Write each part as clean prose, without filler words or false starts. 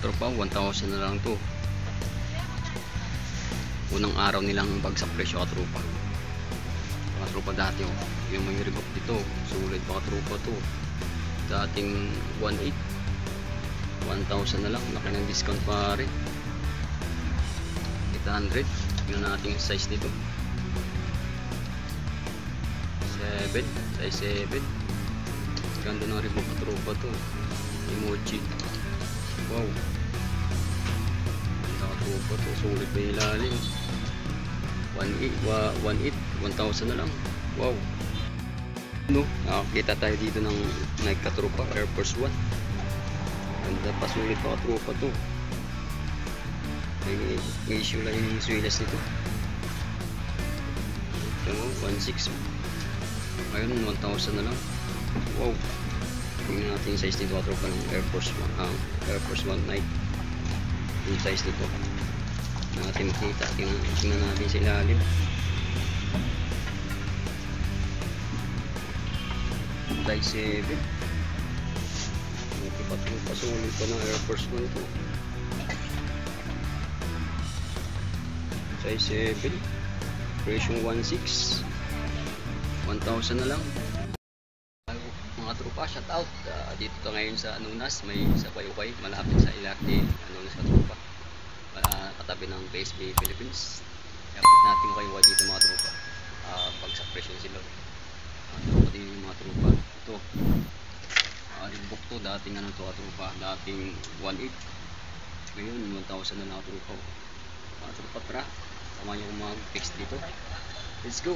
mga tropa, 1,000 na lang to. Unang araw nilang bagsak presyo mga tropa. Mga tropa dati oh, yung may Reebok dito, sulit mga tropa to. Dating 1,800, 1,000 na lang, laki ng discount pare. 800, tingnan natin yung size nito. 7, size 7. Ganda ng Reebok mga tropa to. Emoji. Wow. Nakatropa to. Sulit na ilalim. 1,800, 1,000 na lang. Wow. No, nakakita tayo dito ng Nike katropa, Air Force 1. Ganda pa, sulit pa katropa to. May issue lang yung swilas nito. Ito mo, 1,600. Ayun, 1,000 na lang. Wow. Tingnan natin yung size nito katropa ng Air Force 1. Air Force 1 Nike. Yung size nito natin makita. Tingnan natin sa ilalim. Size 7. Pasulit pa ng Air Force 1 ito. Size 7. Presyo 1,600. 1,000 na lang. Mga tropa, shout out. Dito to ngayon sa Anunas, may sa Bayukay, malapit sa Ilarte, Anunas katropa. Katabi ng PSB Philippines. I-update natin kayo dito mga tropa. Bagsak presyo sila. Tropa din yung mga tropa. Ito. Reebok to, dating ano to katropa, dating 1,800. Ngayon 1,000 na lang tropa. Mga tropa, tara. Sama nyo mag-fix dito. Let's go!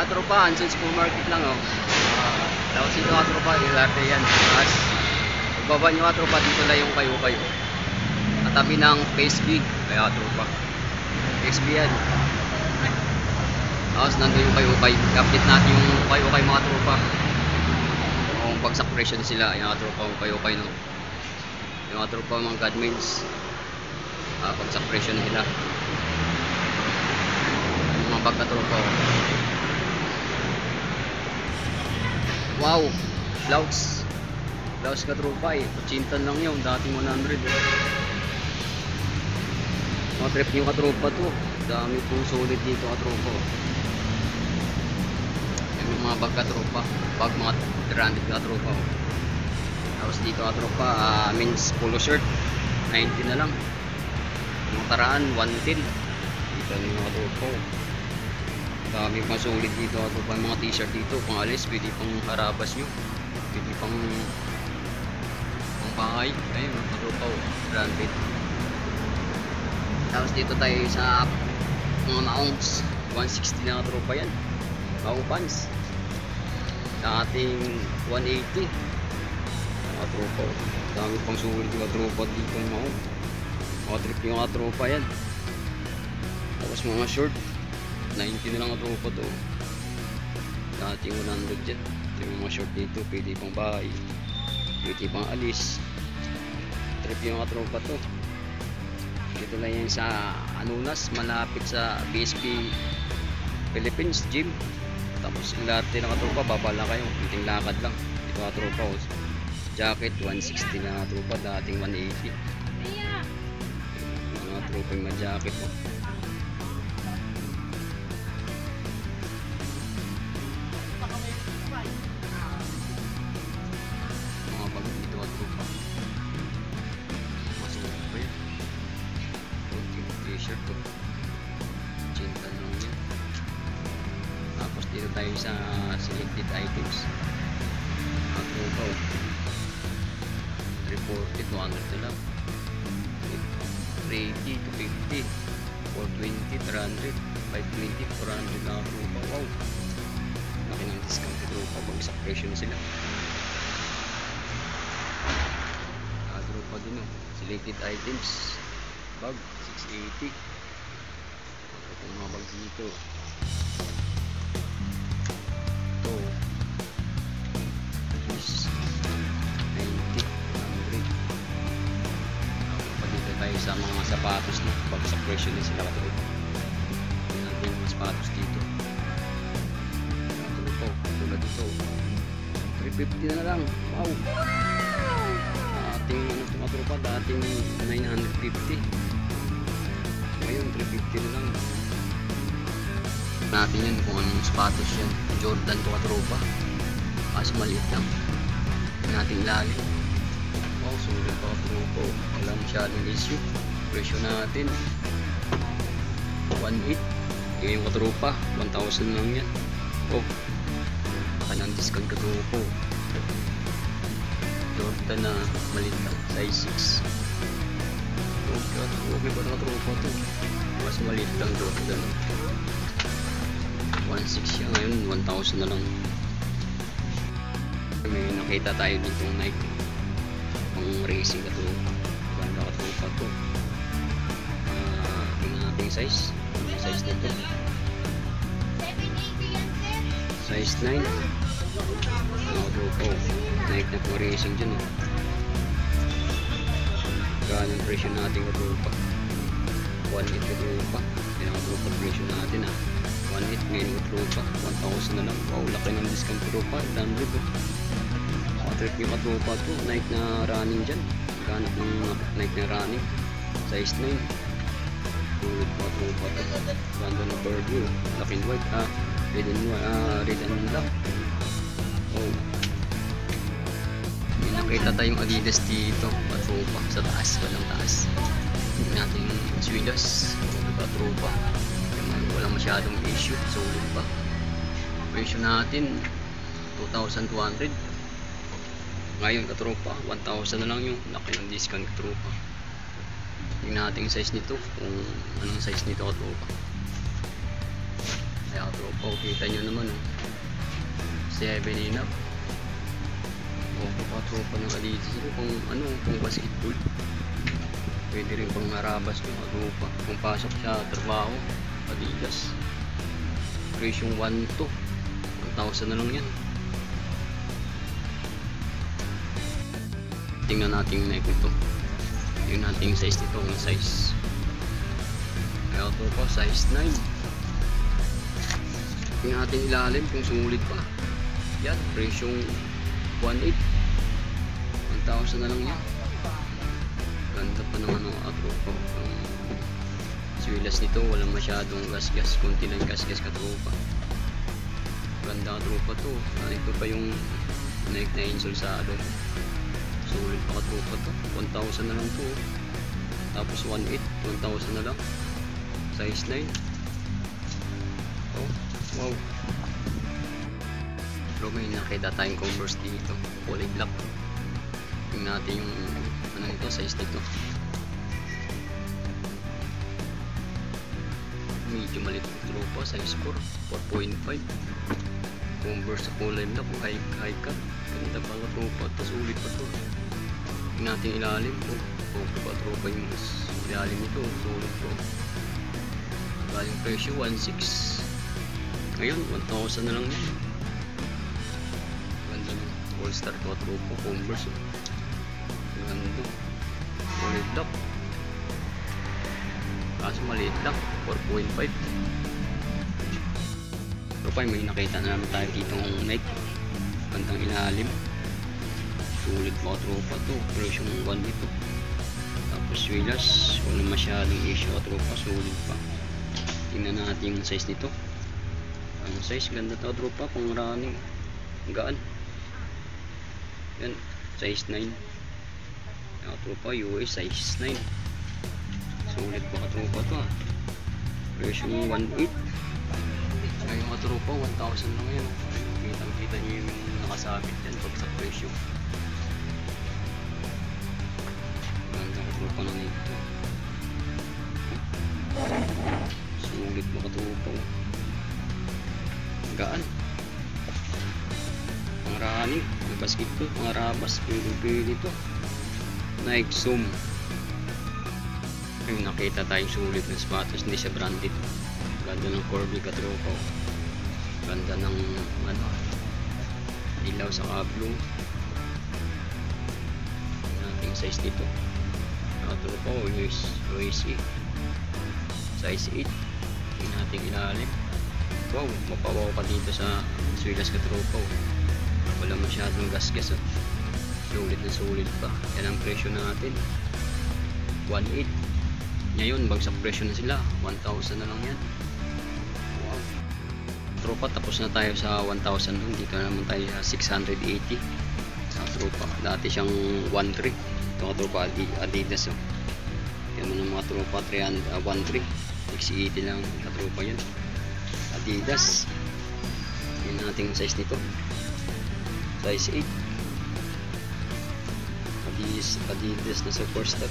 Tropa, Hanson Supermarket lang oh. Tapos ito tropa, ilarte yan. Tapos pagbaba nyo tropa, dito lang yung kayo-kayo. Katabi ng PSB, kaya tropa. PSB yan. Tapos nandun yung kayo-kayo. I-update natin yung kayo-kayo mga tropa. Kung bagsak presyo na sila, yung mga tropa, yung kayo-kayo no. Yung mga tropa, mga Godmans. Bagsak presyo na sila. Yung mga bag na tropa oh. Wow, blouse ka tropa eh, 80 lang yun, dating 100 eh. Mga trip nyo katropa to, dami pong solid dito katropa. Yung mga bag katropa, bag mga branded katropa. Tapos dito katropa, men's polo shirt, 90 na lang. Yung taraan, 110. Dito na yung katropa. Dami pang solid dito at pang mga t-shirt dito, pang alis, pwede pang harabas nyo, pwede pang bahay, ayun, matrupaw, branded. Tapos dito tayo sa mga maongs, 160 na tropa yan, maong pants, sa ating 180, mga tropa, dami pang solid mga tropa dito ng maong, mga trip yung mga tropa yan. Tapos mga short, 90 na lang ang tropa to. Dating 100 dyan. Yung mga short dito, pwede pang bahay, pwede pang alis. Trip yung mga tropa to. Dito lang yan sa Anunas, malapit sa BSP Philippines gym. Tapos ilarte na katropa, baba lang kayo, piting lakad lang. Dito mga tropa, jacket 160 na tropa, dating 180. Mga tropa yung mga jacket mo. T-shirt ko, 80 lang yun. Tapos dito tayo sa selected items. Tropa 340, 200 na lang, 380, 250, 420, 300, 520, 400 na tropa. Wow, laki ng discount tropa, bagsak presyo na sila. Tropa din selected items, bag 680. Itong mga bag dito, ito is 90. tayo sa mga sapatos na pag sa presyo din sila katropa. Tingnan natin yung mga sapatos dito. Katropa, tulad dito 350 na lang. Wow, dating ano ito katropa, dating 950, ngayon 350 na lang. Natin yun kung anong sapatos yan. Jordan to katropa, kaso maliit lang. Natin ilalim. Wow, sulit pa katropa, wala masyadong issue. Presyo natin 1.8, yung katropa 1,000 lang yan. Oh, kanyang discount katropa. Jordan na maliit lang, size 6. Okay ba na katropa to? Mas maliit lang Jordan. 1.6 siya, ngayon 1,000 na lang. May nakita tayo ditong Nike pang racing katropa. Ganda katropa to. Tingnan natin size. Ano size nito? Size 9. Katropa, Nike na pang racing dyan. Gano'n ang presyo natin katropa? 1.8 katropa. Yan ang katropa presyo natin 1.8 ngayon katropa, 1,000 na lang. Wow, laki ng discount katropa, 100. Trip yung katropa to, Nike na running dyan. Ganap ng Nike na running, size 9. Tulad pa katropa to. Ganda na burger, black and white, red and black. Oh, may nakita tayong Adidas dito katropa, sa taas, walang taas. Tingnan natin yung swilas katropa, walang masyadong issue, sulit pa. Presyo natin 2,200. Ngayon katropa, 1,000 na lang yung laki ng discount katropa. Tingnan natin yung size nito, kung anong size nito katropa. Kaya katropa, kita nyo naman 7 and up. O katropa ng Adidas ito, kung ano, kung basketball. Pwede rin pang harabas yung katropa. Kung pasok sa trabaho, Adidas. Presyong 1 to 1,000 na lang yan. Tingnan natin yung Nike ito. Tingnan natin yung size nito, yung size. Kaya ito po, size 9. Tingnan natin ilalim kung sumulit pa. Yan, presyong 1.8. 1,000 na lang yan. Ganda pa naman ang katropa. Swilas nito, walang masyadong gas-gas. Kunti lang gas-gas katropa. Ganda katropa to. Ito pa yung Nike na insole sa loob. Sulit pa katropa to, 1,000 na lang to. Tapos 1.8, 1,000 na lang. Size 9. Oh, wow. Pero may nakita tayong Converse dito, kulay black. Tingnan natin yung ano nito, size nito. Medyo maliit yung tropa, size 4, 4.5. Converse sa kulay black, high cut. Ganda pa nga tropa, tapos ulit pa to. Tingnan natin ilalim po. Okay pa tropa yung ilalim nito, sulit po. Galing presyo 1.6. Ngayon 1,000 na lang yan. Ganda ng all star to tropa, Converse. Ganda, kulay black. Kaso maliit lang, 4.5. Tropa, may nakita na naman tayo dito ng Nike. Gandang ilalim. Sulit po tropa to, presyong 1 ito. Tapos swilas, walang masyadong issue tropa, sulit pa. Tingnan natin yung size nito. Ang size, ganda to tropa, pang running, gaan. Yan, size 9. Yan tropa, US size 9. Sulit po katropa to presyong 1.8. Ngayon katropa, 1,000 lang yan. Kita nyo yung nakasabit yan pag sa presyo. Ganda katropa na nito. Sulit mo katropa. Gaan. Pang running, may basketball, pang rabas, pili to. Nike Zoom. Ayun, nakita tayong sulit ng sapatos, hindi siya branded. Ganda ng Corby katropa. Ganda ng ano, ilaw sa kablong. Nating size dito. Mga tropa ko, Royce size 8. Hindi natin ilalim. Wow, mapawaw pa dito sa swilas ka tropa ko. Wala masyadong gasgas. Sulit na sulit pa. Yan ang presyo natin, 1.8. Ngayon bagsak presyo na sila, 1,000 na lang yan. Wow tropa, tapos na tayo sa 1,000 dun. Dito naman tayo sa 680 sa tropa. Dati siyang 1.3. Ito mga tropa, Adidas. Kaya mo ng mga tropa 1.3, 680 lang mga tropa yun. Adidas. Yun nating size nito, size 8. Adidas na Superstar.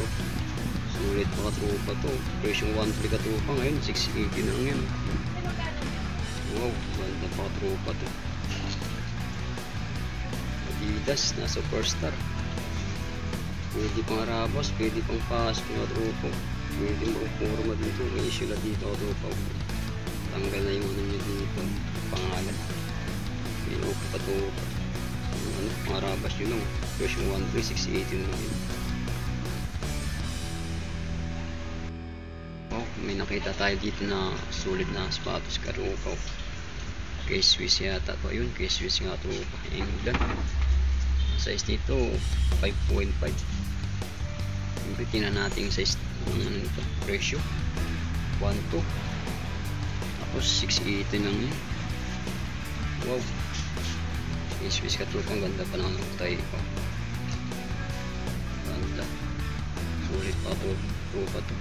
Sulit mga tropa to. Presyong 1.3 ka tropa, ngayon 680 lang yan. Wow, ganda pa tropa to. Adidas na Superstar. Pwede pang Arabas, pwede pang pass mga tropa. Pwede mag-forma dito. May issue na dito mga tropa. Tanggal na yung ano nyo dito, pangalan. Pinupo pa to. Pang Arabas yun lang. Presyong 1.3, 680 lang yun. May nakita tayo dito na sulit na sapatos ka tropa. Kay Swiss yata to. Ayun, kay Swiss nga tropa, England. Size dito 5.5. Tingnan natin yung size ng ano nito, presyo 1.2, tapos 680 lang yun. Wow, kay Swiss ka tropa. Ang ganda pa ng tayo pa. Ganda, sulit pa tropa to.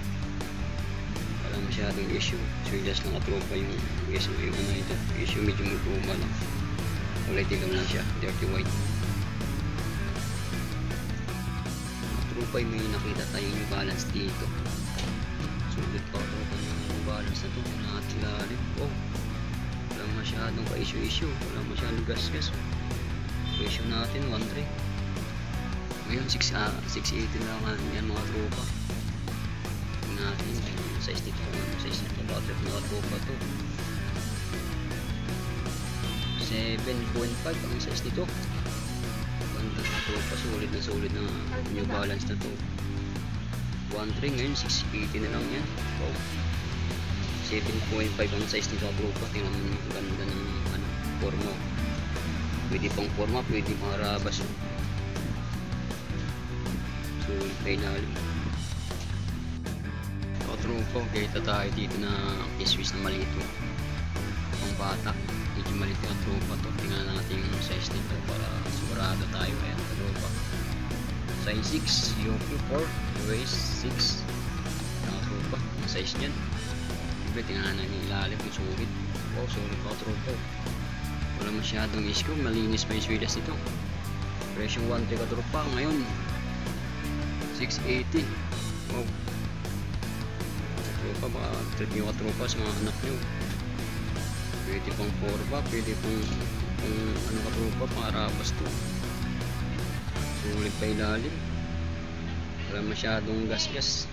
Wala masyadong issue. So just lang katropa yung issue, yung ano ito. Issue medyo magpuma lang. Kulay dilaw lang siya, dirty white. Katropa yung may nakita tayong New Balance dito. Sulit pa katropa yung New Balance na ito. Nakatilalim. Oh, wala masyadong ka-issue. Wala masyadong gas-gas. Presyo natin 1.3. Ngayon 680 lang yan mga tropa. Natin size dito, size nito battery na tropa to 7.5 ang size nito. Ganda na tropa, sulit na New Balance na to. 1.3 ngayon 680 na lang yan. Wow, 7.5 ang size nito tropa. Tingnan mo yung ganda ng ano, forma. Pwede pang forma, pwede pang Arabas. Sulit pa ilalim. Tropa, kita tayo dito na Swiss na maliit to. Pang bata, medyo maliit yung tropa to. Tingnan natin yung size nito para sigurado tayo. Ayan tropa, size 6, UP4, waist 6 na tropa, ang size nyan. Tingnan natin yung ilalim kung sulit. Wow, sulit pa tropa. Wala masyadong issue, malinis pa yung swidas nito. Presyong 1.3 ka tropa, ngayon 680. Wow, tropa, baka trip nyo katropa sa mga anak nyo. Pwede pang forba, pwede pang ano katropa, pang Arabas to. Sulit pa ilalim, wala masyadong gas-gas.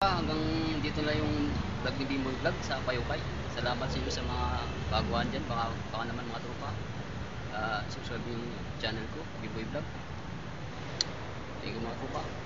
Hanggang dito na yung vlog ni Bimoy Vlog sa Payukay. Salamat sa inyo sa mga baguhan dyan. Baka naman mga tropa Subscribe yung channel ko, Giboy Vlog. Thank you mga tropa.